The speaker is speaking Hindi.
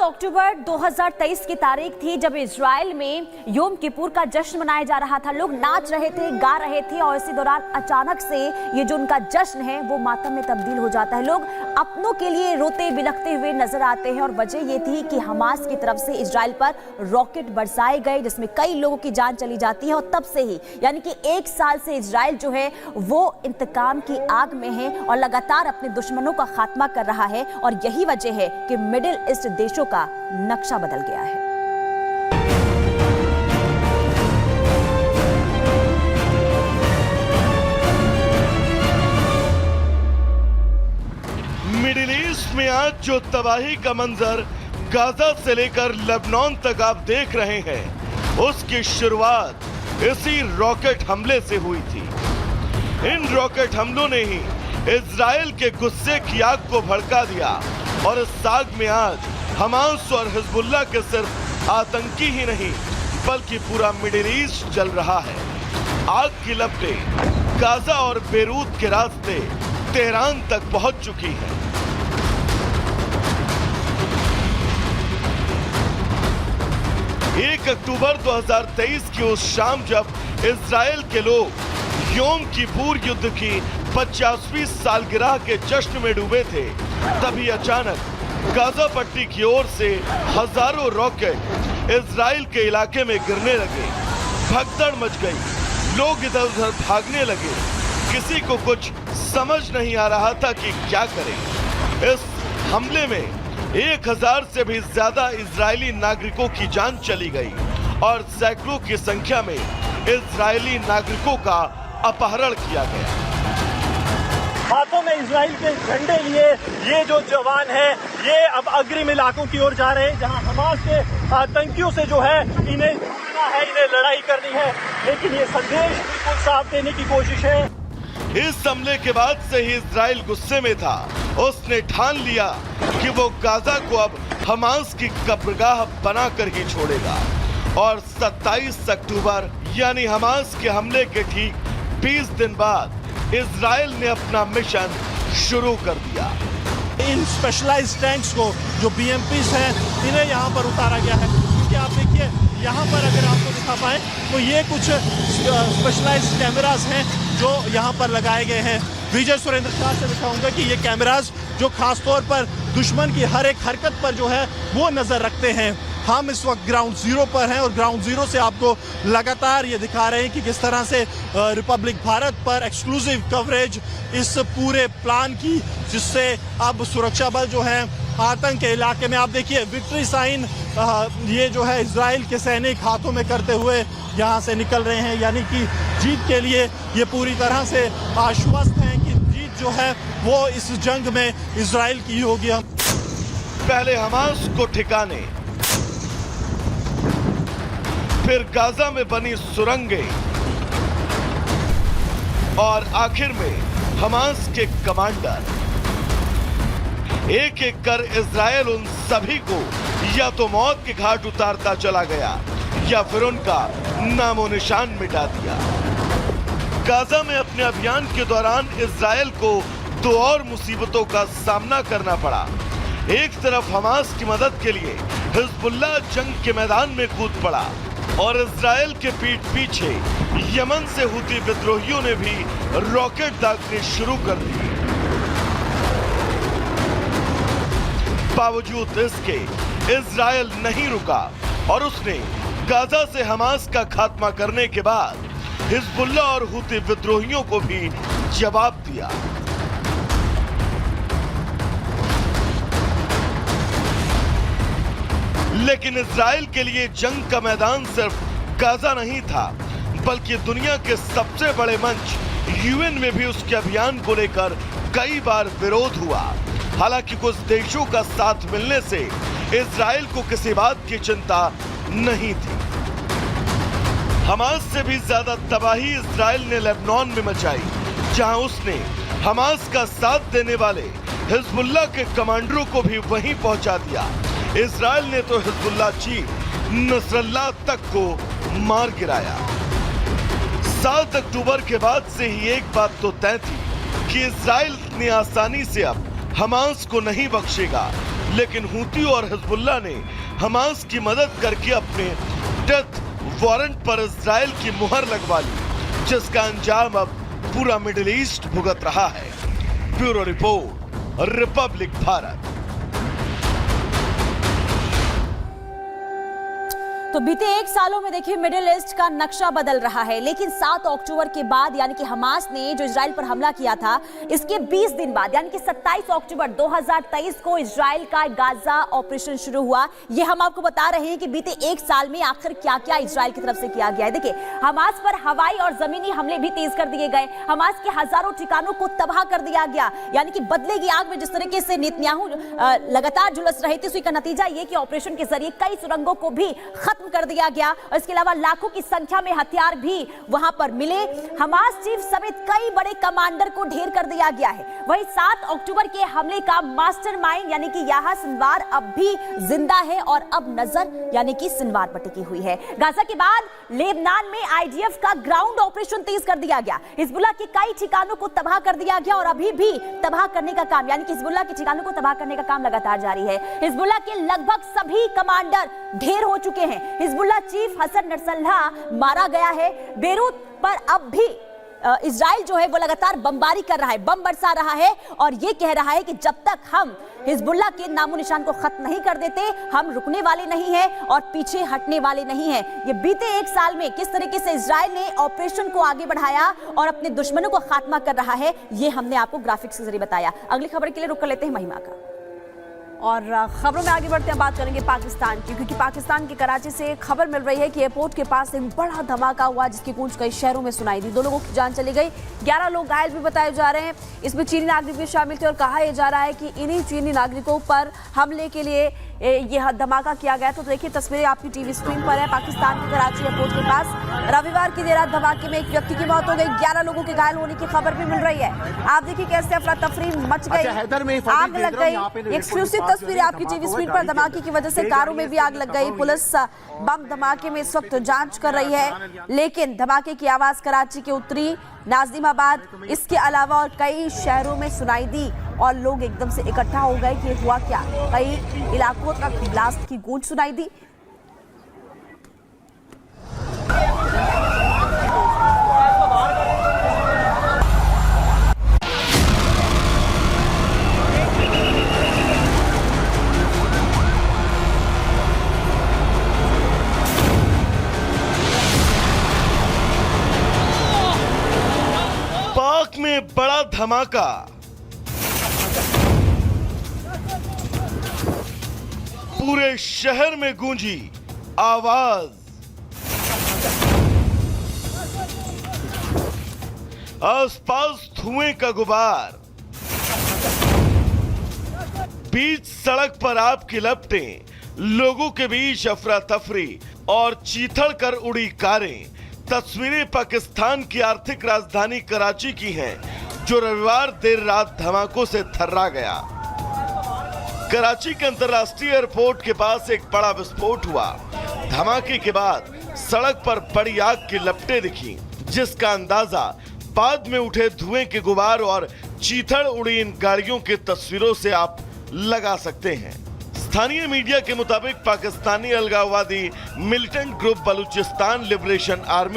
अक्टूबर 2023 की तारीख थी जब इजराइल में योम किपुर का जश्न मनाया जा रहा था। लोग नाच रहे थे, गा रहे थे और इसी दौरान अचानक से ये जो उनका जश्न है वो मातम में तब्दील हो जाता है। लोग अपनों के लिए रोते बिलखते हुए नजर आते हैं और वजह ये थी कि हमास की तरफ से इजराइल पर रॉकेट बरसाए गए जिसमें कई लोगों की जान चली जाती है। और तब से ही यानी कि 1 साल से इजराइल जो है वो इंतकाम की आग में है और लगातार अपने दुश्मनों का खात्मा कर रहा है। और यही वजह है कि मिडिल ईस्ट देशों का नक्शा बदल गया है। मिडिल ईस्ट में आज जो तबाही का मंजर गाजा से लेकर लेबनान तक आप देख रहे हैं, उसकी शुरुआत इसी रॉकेट हमले से हुई थी। इन रॉकेट हमलों ने ही इजराइल के गुस्से की आग को भड़का दिया और इस आग में आज हमास और हिजबुल्लाह के सिर्फ आतंकी ही नहीं बल्कि पूरा मिडिल ईस्ट जल रहा है। आग की लपटें गाजा और बेरूत के रास्ते तेहरान तक पहुंच चुकी हैं। 1 अक्टूबर 2023 की उस शाम जब इजराइल के लोग योम किपुर युद्ध की 50वीं सालगिरह के जश्न में डूबे थे, तभी अचानक गाजा पट्टी की ओर से हजारों रॉकेट इजराइल के इलाके में गिरने लगे। भगदड़ मच गई, लोग इधर उधर भागने लगे। किसी को कुछ समझ नहीं आ रहा था कि क्या करें। इस हमले में 1000 से भी ज्यादा इजरायली नागरिकों की जान चली गई और सैकड़ों की संख्या में इजरायली नागरिकों का अपहरण किया गया। हाथों में इजराइल के झंडे लिए ये जो जवान हैं, ये अब अग्रिम इलाकों की ओर जा रहे हैं जहां हमास के आतंकियों से जो है इन्हें लड़ना है, इन्हें लड़ाई करनी है। लेकिन ये संदेश बिल्कुल साफ देने की कोशिश है। इस हमले के बाद से ही इजराइल गुस्से में था। उसने ठान लिया कि वो गाजा को अब हमास की कब्रगाह बनाकर ही छोड़ेगा। और 27 अक्टूबर यानी हमास के हमले के ठीक 20 दिन बाद इजराइल ने अपना मिशन शुरू कर दिया। इन स्पेशलाइज्ड टैंक्स को जो BMPs हैं, इन्हें यहाँ पर उतारा गया है। क्योंकि आप देखिए यहाँ पर अगर आपको दिखा पाए तो ये कुछ स्पेशलाइज्ड कैमरास हैं जो यहाँ पर लगाए गए हैं। विजय सुरेंद्र शाह से दिखाऊंगा कि ये कैमरास जो खासतौर पर दुश्मन की हर एक हरकत पर जो है वो नजर रखते हैं। हम इस वक्त ग्राउंड जीरो पर हैं और ग्राउंड जीरो से आपको लगातार ये दिखा रहे हैं कि किस तरह से रिपब्लिक भारत पर एक्सक्लूसिव कवरेज इस पूरे प्लान की, जिससे अब सुरक्षा बल जो है आतंक के इलाके में, आप देखिए विक्ट्री साइन ये जो है इजराइल के सैनिक हाथों में करते हुए यहाँ से निकल रहे हैं। यानी कि जीत के लिए ये पूरी तरह से आश्वस्त हैं कि जीत जो है वो इस जंग में इजराइल की होगी। हम पहले हमास को ठिकाने, फिर गाजा में बनी सुरंगें और आखिर में हमास के कमांडर। एक एक कर इजराइल उन सभी को या तो मौत के घाट उतारता चला गया या फिर उनका नामो निशान मिटा दिया। गाजा में अपने अभियान के दौरान इजराइल को 2 और मुसीबतों का सामना करना पड़ा। एक तरफ हमास की मदद के लिए हिजबुल्लाह जंग के मैदान में कूद पड़ा और इजराइल के पीठ पीछे यमन से हुती विद्रोहियों ने भी रॉकेट दागने शुरू कर दिए। बावजूद इसके इजराइल नहीं रुका और उसने गाजा से हमास का खात्मा करने के बाद हिजबुल्लाह और हुती विद्रोहियों को भी जवाब दिया। लेकिन इजराइल के लिए जंग का मैदान सिर्फ गाजा नहीं था, बल्कि दुनिया के सबसे बड़े मंच UN में भी उसके अभियान को लेकर कई बार विरोध हुआ। हालांकि कुछ देशों का साथ मिलने से इजराइल को किसी बात की चिंता नहीं थी। हमास से भी ज्यादा तबाही इजराइल ने लेबनान में मचाई, जहां उसने हमास का साथ देने वाले हिजबुल्लाह के कमांडरों को भी वहीं पहुंचा दिया। इजराइल ने तो हिजबुल्लाह चीफ नसरल्लाह तक को मार गिराया। 7 अक्टूबर के बाद से ही एक बात तो तय थी कि इजराइल इतनी आसानी से अब हमास को नहीं बख्शेगा, लेकिन हूती और हिजबुल्लाह ने हमास की मदद करके अपने डेथ वारंट पर इजराइल की मुहर लगवा ली, जिसका अंजाम अब पूरा मिडिल ईस्ट भुगत रहा है। Bureau report, Republic Bharat. तो बीते 1 सालों में देखिए मिडिल ईस्ट का नक्शा बदल रहा है, लेकिन 7 अक्टूबर के बाद यानी कि हमास ने जो इजराइल पर हमला किया था, इसके 20 दिन बाद यानी कि 27 अक्टूबर 2023 को इजराइल का गाजा ऑपरेशन शुरू हुआ। ये हम आपको बता रहे हैं कि बीते 1 साल में आखिर क्या क्या इजराइल की तरफ से किया गया है। देखिए, हमास पर हवाई और जमीनी हमले भी तेज कर दिए गए। हमास के हजारों ठिकानों को तबाह कर दिया गया। यानी कि बदले की आग में जिस तरीके से नेतन्याहू लगातार झुलस रहे थे, उसी का नतीजा ये कि ऑपरेशन के जरिए कई सुरंगों को भी खत्म कर दिया गया और इसके अलावा लाखों की संख्या में हथियार भी वहां पर मिले। हमास चीफ समेत कई बड़े कमांडर को ढेर कर दिया गया है। वहीं 7 अक्टूबर के हमले का मास्टरमाइंड यानी कि याह्या सिनवार अब भी जिंदा है और अब नजर यानी कि सिनवार पर टिकी हुई है। गाजा के बाद लेबनान में आईडीएफ का ग्राउंड ऑपरेशन तेज कर दिया गया। हिजबुल्लाह के कई ठिकानों को तबाह कर दिया गया और अभी भी तबाह करने का काम यानी कि हिजबुल्लाह के ठिकानों को तबाह करने का काम लगातार जारी है। हिजबुल्लाह के लगभग सभी कमांडर ढेर हो चुके हैं। हिजबुल्लाह चीफ हसन नसरल्लाह मारा गया है। बेरूत पर अब भी इजराइल जो है वो लगातार बमबारी कर रहा है, बम बरसा रहा है और ये कह रहा है कि जब तक हम हिजबुल्लाह के नामो निशान को खत्म नहीं कर देते, हम रुकने वाले नहीं हैं और पीछे हटने वाले नहीं हैं। ये बीते 1 साल में किस तरीके से इजराइल ने ऑपरेशन को आगे बढ़ाया और अपने दुश्मनों को खात्मा कर रहा है, ये हमने आपको ग्राफिक्स के जरिए बताया। अगली खबर के लिए रुक कर लेते हैं महिमा का। और खबरों में आगे बढ़ते हैं, बात करेंगे पाकिस्तान की, क्योंकि पाकिस्तान के कराची से खबर मिल रही है कि एयरपोर्ट के पास एक बड़ा धमाका हुआ जिसकी गूंज कई शहरों में सुनाई दी। 2 लोगों की जान चली गई, 11 लोग घायल भी बताए जा रहे हैं। इसमें चीनी नागरिक भी शामिल थे और कहा यह जा रहा है कि इन्हीं चीनी नागरिकों पर हमले के लिए यह धमाका किया गया। तो देखिए तस्वीरें आपकी टीवी स्क्रीन पर है। पाकिस्तान के कराची एयरपोर्ट के पास रविवार की देर रात धमाके में एक व्यक्ति की मौत हो गई, 11 लोगों के घायल होने की खबर भी मिल रही है। आप देखिए कैसे अफरा तफरी मच गई, आग लग गई। एक्सक्लूसिव तस्वीरें आपकी टीवी स्क्रीन पर। धमाके की वजह से कारों में भी आग लग गई। पुलिस बम धमाके में इस वक्त जांच कर रही है, लेकिन धमाके की आवाज कराची के उत्तरी नाजिमाबाद इसके अलावा और कई शहरों में सुनाई दी और लोग एकदम से इकट्ठा हो गए कि हुआ क्या। कई इलाकों तक ब्लास्ट की गूंज सुनाई दी। पाक में बड़ा धमाका, पूरे शहर में गूंजी आवाज। आसपास धुएं का गुबार, बीच सड़क पर आग की लपटें, लोगों के बीच अफरा तफरी और चीथड़ कर उड़ी कारें। तस्वीरें पाकिस्तान की आर्थिक राजधानी कराची की हैं, जो रविवार देर रात धमाकों से थर्रा गया। कराची के अंतर्राष्ट्रीय एयरपोर्ट के पास एक बड़ा विस्फोट हुआ। धमाके के बाद सड़क पर बड़ी आग की लपटें दिखी, जिसका अंदाजा बाद में उठे धुएं के गुबार और चीथड़ उड़ी इन गाड़ियों की तस्वीरों से आप लगा सकते हैं। स्थानीय मीडिया के मुताबिक पाकिस्तानी अलगाववादी militant group Balochistan liberation army